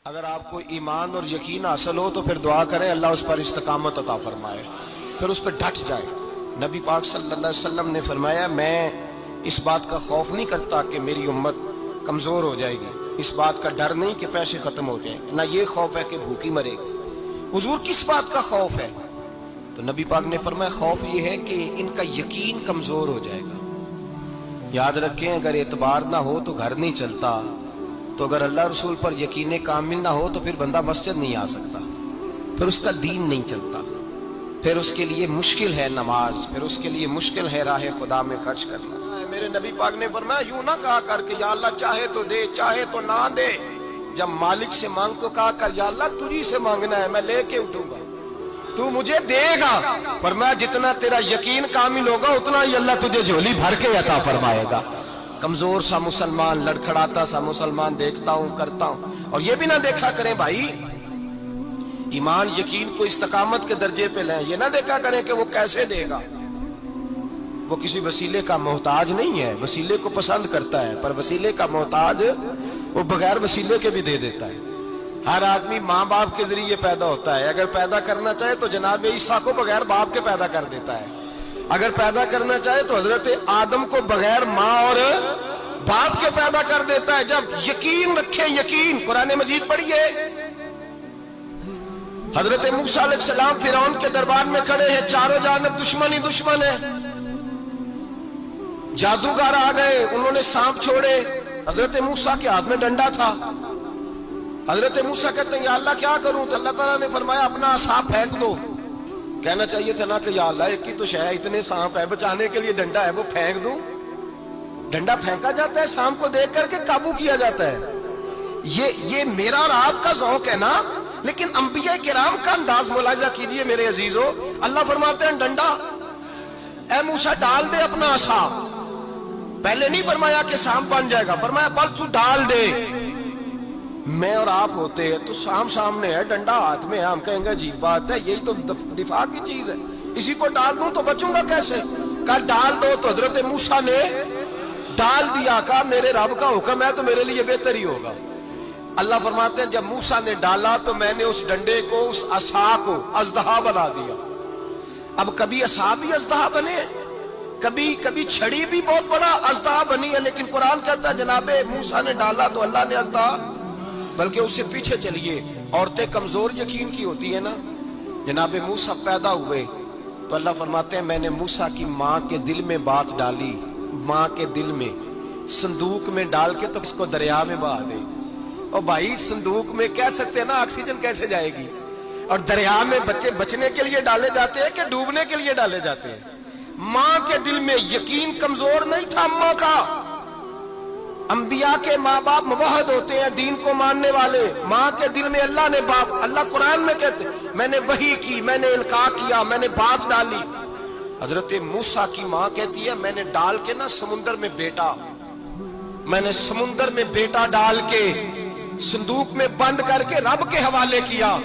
اگر آپ کو ایمان اور یقین حاصل ہو تو پھر دعا کریں اللہ اس پر استقامت عطا فرمائے، پھر اس پہ ڈٹ جائے۔ نبی پاک صلی اللہ علیہ وسلم نے فرمایا میں اس بات کا خوف نہیں کرتا کہ میری امت کمزور ہو جائے گی، اس بات کا ڈر نہیں کہ پیسے ختم ہو جائیں، نہ یہ خوف ہے کہ بھوکی مرے گی۔ حضور کس بات کا خوف ہے؟ تو نبی پاک نے فرمایا خوف یہ ہے کہ ان کا یقین کمزور ہو جائے گا۔ یاد رکھیں اگر اعتبار نہ ہو تو گھر نہیں چلتا، تو اگر اللہ رسول پر یقین کامل نہ ہو تو پھر بندہ مسجد نہیں آ سکتا، پھر اس کا دین نہیں چلتا، پھر اس کے لیے مشکل ہے نماز، پھر اس کے لیے مشکل ہے راہ خدا میں خرچ کرنا۔ میرے نبی پاک نے فرمایا یوں نہ کہا کر کہ یا اللہ چاہے تو دے چاہے تو نہ دے، جب مالک سے مانگ تو کہا کر یا اللہ تجھی سے مانگنا ہے، میں لے کے اٹھوں گا، تو مجھے دے گا۔ فرمایا جتنا تیرا یقین کامل ہوگا اتنا ہی اللہ تجھے جھولی بھر کے عطا فرمائے گا۔ کمزور سا مسلمان، لڑکھڑاتا سا مسلمان دیکھتا ہوں کرتا ہوں، اور یہ بھی نہ دیکھا کریں بھائی ایمان یقین کو استقامت کے درجے پہ لیں، یہ نہ دیکھا کریں کہ وہ کیسے دے گا، وہ کسی وسیلے کا محتاج نہیں ہے، وسیلے کو پسند کرتا ہے، پر وسیلے کا محتاج وہ بغیر وسیلے کے بھی دے دیتا ہے۔ ہر آدمی ماں باپ کے ذریعے پیدا ہوتا ہے، اگر پیدا کرنا چاہے تو جناب عیسیٰ کو بغیر باپ کے پیدا کر دیتا ہے، اگر پیدا کرنا چاہے تو حضرت آدم کو بغیر ماں اور باپ کے پیدا کر دیتا ہے۔ جب یقین رکھیں، یقین قرآن مجید پڑھیے، حضرت موسیٰ علیہ السلام فرعون کے دربار میں کھڑے ہیں، چاروں جانب دشمن ہی دشمن ہے، جادوگر آ گئے، انہوں نے سانپ چھوڑے، حضرت موسیٰ کے ہاتھ میں ڈنڈا تھا۔ حضرت موسیٰ کہتے ہیں یا اللہ کیا کروں؟ تو اللہ تعالیٰ نے فرمایا اپنا عصا پھینک دو۔ کہنا چاہیے تھا نا کہ یا اللہ ایک ہی تو شے ہے، اتنے سانپ ہے، بچانے کے لیے ڈنڈا ہے وہ پھینک دوں؟ ڈنڈا پھینکا جاتا ہے، سانپ کو دیکھ کر کے قابو کیا جاتا ہے۔ یہ میرا اور آپ کا ذوق ہے نا، لیکن انبیاء کرام کا انداز ملاحظہ کیجئے میرے عزیزو۔ اللہ فرماتے ہیں ڈنڈا، اے موسیٰ ڈال دے اپنا عصا۔ پہلے نہیں فرمایا کہ سانپ بن جائے گا، فرمایا بس تو ڈال دے۔ میں اور آپ ہوتے ہیں تو سام سامنے ہے، ڈنڈا ہاتھ میں ہے، ہم کہیں گے عجیب بات ہے، یہی تو دفاع کی چیز ہے، اسی کو ڈال دوں تو بچوں گا کیسے؟ کہا ڈال دو، تو حضرت موسیٰ نے ڈال دیا، کہا میرے رب کا حکم ہے تو میرے لیے بہتر ہی ہوگا۔ اللہ فرماتے ہیں جب موسیٰ نے ڈالا تو میں نے اس ڈنڈے کو، اس عصا کو اژدہا بنا دیا۔ اب کبھی عصا بھی اژدہا بنے، کبھی چھڑی بھی بہت بڑا اژدہا بنی ہے، لیکن قرآن کہتا ہے جناب موسیٰ نے ڈالا تو اللہ نے اژدہا، بلکہ اس سے پیچھے چلیے، عورتیں کمزور یقین کی ہوتی ہیں نا۔ جناب موسیٰ پیدا ہوئے تو اللہ فرماتے ہیں میں نے موسیٰ کی ماں کے دل میں بات ڈالی، ماں کے دل میں، صندوق میں ڈال کے تو اس کو دریا میں بہا دے۔ اور بھائی صندوق میں کہہ سکتے ہیں نا آکسیجن کیسے جائے گی، اور دریا میں بچے بچنے کے لیے ڈالے جاتے ہیں کہ ڈوبنے کے لیے ڈالے جاتے ہیں؟ ماں کے دل میں یقین کمزور نہیں تھا اماں کا۔ انبیاء کے ماں باپ موحد ہوتے ہیں، دین کو ماننے والے، ماں کے دل میں اللہ نے باپ، اللہ قرآن میں کہتے میں نے وحی کی، میں نے القاء کیا، میں نے بات ڈالی۔ حضرت موسیٰ کی ماں کہتی ہے میں نے ڈال کے نا سمندر میں بیٹا، میں نے سمندر میں بیٹا ڈال کے صندوق میں بند کر کے رب کے حوالے کیا۔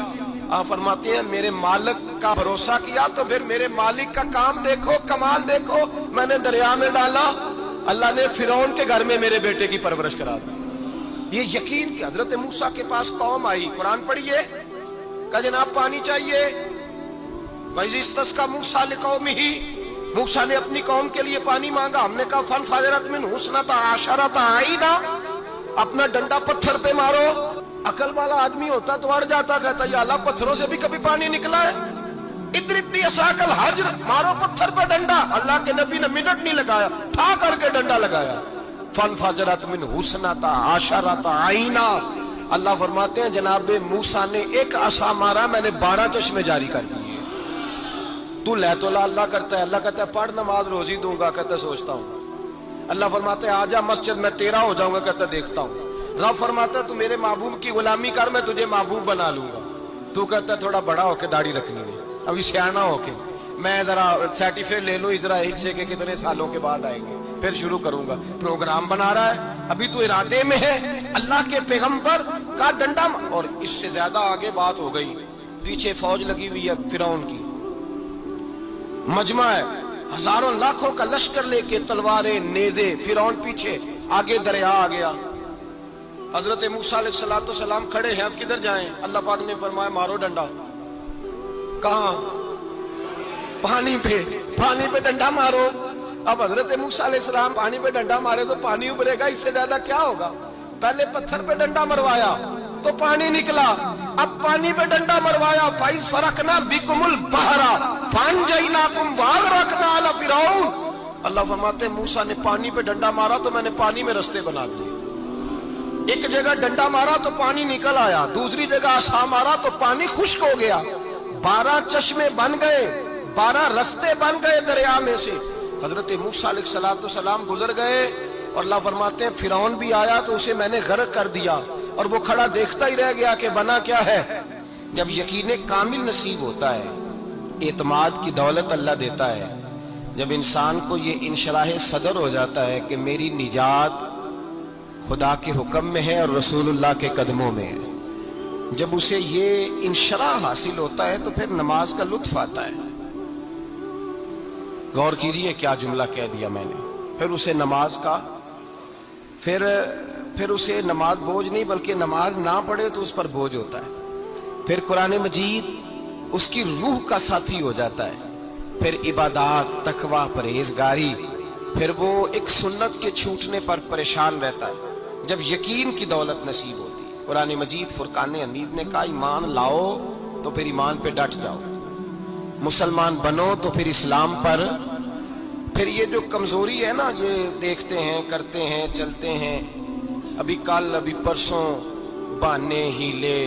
آپ فرماتے ہیں میرے مالک کا بھروسہ کیا تو پھر میرے مالک کا کام دیکھو، کمال دیکھو، میں نے دریا میں ڈالا، اللہ نے فرعون کے گھر میں میرے بیٹے کی پرورش کرا دی۔ یہ یقین کہ حضرت موسیٰ کے پاس قوم آئی، قرآن پڑھیے، کہ جناب پانی چاہیے، وَإِذِ اسْتَسْقَىٰ مُوسَىٰ لِقَوْمِهِ، موسیٰ نے اپنی قوم کے لیے پانی مانگا، ہم نے کہا فَانْفَجَرَتْ مِنْهُ اثْنَتَا عَشَرَةَ عَيْنًا، اپنا ڈنڈا پتھر پہ مارو۔ عقل والا آدمی ہوتا تو اڑ جاتا، کہتا یا اللہ پتھروں سے بھی کبھی پانی نکلا ہے؟ اضرب بعصاک الحجر، مارو پتھر پہ ڈنڈا۔ اللہ کے نبی نے منٹ نہیں لگایا، ٹھا کر کے ڈنڈا لگایا۔ فانفجرت منہ اثنتا عشرۃ عینا، اللہ فرماتے ہیں جناب موسیٰ نے ایک عصا مارا، میں نے 12 چشمے جاری کر دیے۔ تو لے تو لا اللہ کرتا ہے، اللہ کہتا ہے پڑھ نماز روزی دوں گا، کہتا ہے سوچتا ہوں۔ اللہ فرماتے ہیں آجا مسجد میں تیرا ہو جاؤں گا، کہتا ہے دیکھتا ہوں۔ رب فرماتا ہے تو میرے محبوب کی غلامی کر، میں تجھے محبوب بنا لوں گا۔ تو کہتا ہے تھوڑا بڑا ہو کے داڑھی رکھنی ہے، ابھی سیانا ہو کے میں ذرا سرٹیفکیٹ لے لوں اسرائیل سے کہ کتنے سالوں کے بعد آئیں گے، پھر شروع کروں گا۔ پروگرام بنا رہا ہے، ابھی تو ارادے میں ہے۔ اللہ کے پیغمبر کا ڈنڈا، اور اس سے زیادہ آگے بات ہو گئی، پیچھے فوج لگی ہوئی ہے فرعون کی، مجمع ہے، ہزاروں لاکھوں کا لشکر لے کے، تلواریں نیزے، فرعون پیچھے، آگے دریا آ گیا۔ حضرت موسیٰ علیہ السلام کھڑے ہیں، اب کدھر جائیں؟ اللہ پاک نے فرمایا مارو ڈنڈا۔ کہاں؟ پانی پہ ڈنڈا مارو۔ اب حضرت موسیٰ علیہ السلام پانی پہ ڈنڈا مارے تو پانی ابھرے گا، اس سے زیادہ کیا ہوگا؟ پہلے پتھر پہ ڈنڈا مروایا تو پانی نکلا، اب پانی پہ ڈنڈا مروایا، فَإِذْ فَرَقْنَا بِكُمُ الْبَحْرَ فَأَنْجَيْنَاكُمْ وَأَغْرَقْنَا آلَ فِرْعَوْنَ۔ اللہ فرماتے ہیں موسیٰ نے پانی پہ ڈنڈا مارا تو میں نے پانی میں رستے بنا دیے۔ ایک جگہ ڈنڈا مارا تو پانی نکل آیا، دوسری جگہ عصا مارا تو پانی خشک ہو گیا، 12 چشمے بن گئے، 12 رستے بن گئے دریا میں سے۔ حضرت موسیٰ علیہ السلام گزر گئے اور اللہ فرماتے ہیں فرعون بھی آیا تو اسے میں نے غرق کر دیا، اور وہ کھڑا دیکھتا ہی رہ گیا کہ بنا کیا ہے۔ جب یقین کامل نصیب ہوتا ہے، اعتماد کی دولت اللہ دیتا ہے، جب انسان کو یہ انشراح صدر ہو جاتا ہے کہ میری نجات خدا کے حکم میں ہے اور رسول اللہ کے قدموں میں ہے، جب اسے یہ انشراح حاصل ہوتا ہے تو پھر نماز کا لطف آتا ہے۔ غور کیجیے کیا جملہ کہہ دیا میں نے۔ پھر اسے نماز کا پھر اسے نماز بوجھ نہیں، بلکہ نماز نہ پڑھے تو اس پر بوجھ ہوتا ہے۔ پھر قرآن مجید اس کی روح کا ساتھی ہو جاتا ہے، پھر عبادات، تقوی، پرہیزگاری، پھر وہ ایک سنت کے چھوٹنے پر پریشان رہتا ہے جب یقین کی دولت نصیب ہوتی ہے۔ قرآن مجید فرقان حمید نے کہا ایمان لاؤ تو پھر ایمان پہ ڈٹ جاؤ، مسلمان بنو تو پھر اسلام پر۔ پھر یہ جو کمزوری ہے نا، یہ دیکھتے ہیں، کرتے ہیں، چلتے ہیں، ابھی کل، ابھی پرسوں، بہانے، ہیلے،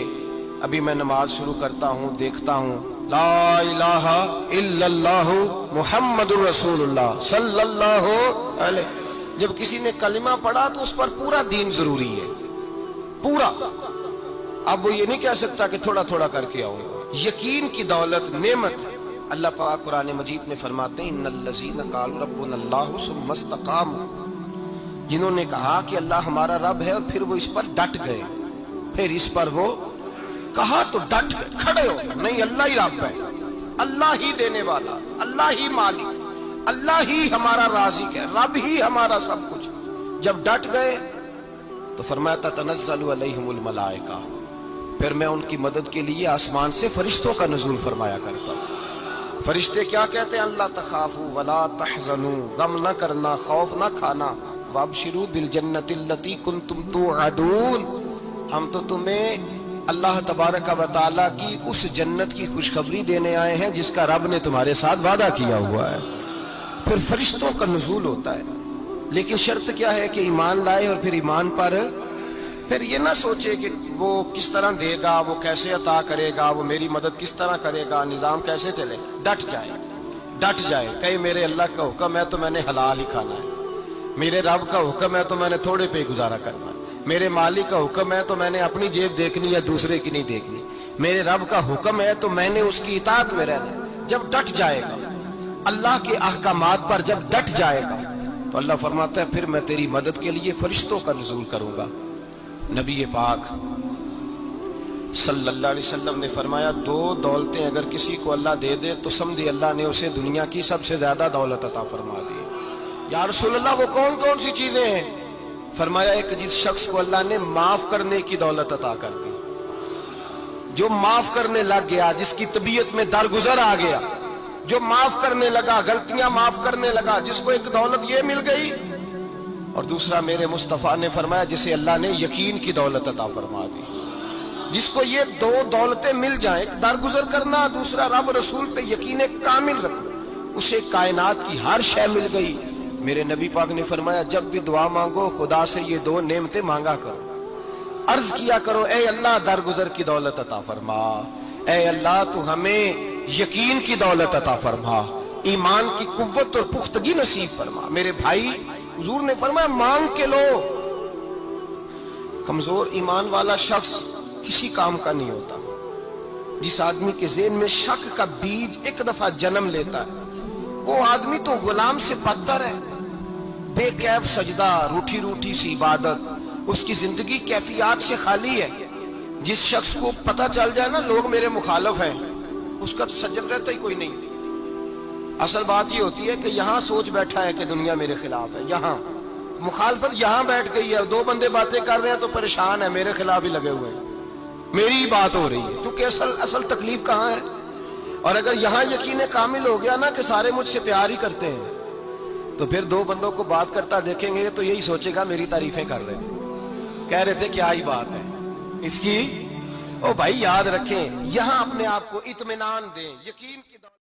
ابھی میں نماز شروع کرتا ہوں، دیکھتا ہوں لا الہ الا اللہ محمد الرسول اللہ صلی اللہ علیہ۔ جب کسی نے کلمہ پڑھا تو اس پر پورا دین ضروری ہے، پورا۔ اب وہ یہ نہیں کہہ سکتا کہ تھوڑا تھوڑا کر کے آؤں۔ یقین کی دولت نعمت ہے۔ اللہ پاک قرآن مجید میں فرماتے ہیں ان الذین قالوا ربنا اللہ ثم استقاموا، جنہوں نے کہا کہ اللہ ہمارا رب ہے اور پھر وہ اس پر ڈٹ گئے، پھر اس پر وہ کہا تو ڈٹ گئے، کھڑے ہو گئے، نہیں اللہ ہی رب ہے، اللہ ہی دینے والا، اللہ ہی مالک، اللہ ہی ہمارا رازق ہے، رب ہی ہمارا سب کچھ۔ جب ڈٹ گئے تو فرمایا تتنزل علیہم الملائکہ، پھر میں ان کی مدد کے لیے آسمان سے فرشتوں کا نزول فرمایا کرتا ہوں۔ فرشتے کیا کہتے ہیں؟ اللہ تخافوا ولا تحزنوا، غم نہ کرنا، خوف نہ کھانا، وابشروا بالجنۃ التی کنتم توعدون، ہم تو تمہیں اللہ تبارک و تعالیٰ کی اس جنت کی خوشخبری دینے آئے ہیں جس کا رب نے تمہارے ساتھ وعدہ کیا ہوا ہے۔ پھر فرشتوں کا نزول ہوتا ہے، لیکن شرط کیا ہے کہ ایمان لائے، اور پھر ایمان پر پھر یہ نہ سوچے کہ وہ کس طرح دے گا، وہ کیسے عطا کرے گا، وہ میری مدد کس طرح کرے گا، نظام کیسے چلے۔ ڈٹ جائے کہے میرے اللہ کا حکم ہے تو میں نے حلال ہی کھانا ہے، میرے رب کا حکم ہے تو میں نے تھوڑے پہ گزارا کرنا ہے، میرے مالک کا حکم ہے تو میں نے اپنی جیب دیکھنی ہے، دوسرے کی نہیں دیکھنی، میرے رب کا حکم ہے تو میں نے اس کی اطاعت میں رہنا۔ جب ڈٹ جائے گا اللہ کے احکامات پر، جب ڈٹ جائے گا تو اللہ فرماتا ہے پھر میں تیری مدد کے لیے فرشتوں کا نزول کروں گا۔ نبی پاک صلی اللہ علیہ وسلم نے فرمایا 2 دولتیں اگر کسی کو اللہ دے دے تو سمجھے اللہ نے اسے دنیا کی سب سے زیادہ دولت عطا فرما دی۔ یا رسول اللہ وہ کون کون سی چیزیں ہیں؟ فرمایا ایک جس شخص کو اللہ نے معاف کرنے کی دولت عطا کر دی، جو معاف کرنے لگ گیا، جس کی طبیعت میں درگزر آ گیا، جو معاف کرنے لگا، غلطیاں معاف کرنے لگا، جس کو ایک دولت یہ مل گئی۔ اور دوسرا میرے مصطفیٰ نے فرمایا جسے اللہ نے یقین کی دولت عطا فرما دی، جس کو یہ 2 دولتیں مل جائیں، ایک درگزر کرنا، دوسرا رب رسول پہ یقین کامل رکھنا، اسے کائنات کی ہر شے مل گئی۔ میرے نبی پاک نے فرمایا جب بھی دعا مانگو خدا سے یہ 2 نعمتیں مانگا کرو، عرض کیا کرو اے اللہ درگزر کی دولت عطا فرما، اے اللہ تو ہمیں یقین کی دولت عطا فرما، ایمان کی قوت اور پختگی نصیب فرما۔ میرے بھائی حضور نے فرمایا مانگ کے لو۔ کمزور ایمان والا شخص کسی کام کا نہیں ہوتا۔ جس آدمی کے ذہن میں شک کا بیج ایک دفعہ جنم لیتا ہے وہ آدمی تو غلام سے بدتر ہے۔ بے کیف سجدہ، روٹھی روٹھی سی عبادت، اس کی زندگی کیفیات سے خالی ہے۔ جس شخص کو پتہ چل جائے نا لوگ میرے مخالف ہیں، اس کا تو سجد رہتا ہی کوئی نہیں۔ اصل بات یہ ہوتی ہے کہ یہاں سوچ بیٹھا ہے کہ دنیا میرے خلاف ہے، مخالفت یہاں بیٹھ گئی ہے، دو بندے باتیں کر رہے ہیں تو پریشان ہے، میرے خلاف ہی لگے ہوئے ہیں، میری ہی بات ہو رہی ہے، کیونکہ اصل تکلیف کہاں ہے؟ اور اگر یہاں یقین کامل ہو گیا نا کہ سارے مجھ سے پیار ہی کرتے ہیں، تو پھر دو بندوں کو بات کرتا دیکھیں گے تو یہی سوچے گا میری تعریفیں کر رہے تھے، کہہ رہے تھے کیا ہی بات ہے اس کی۔ او بھائی یاد رکھیں، یہاں اپنے آپ کو اطمینان دیں، یقین کی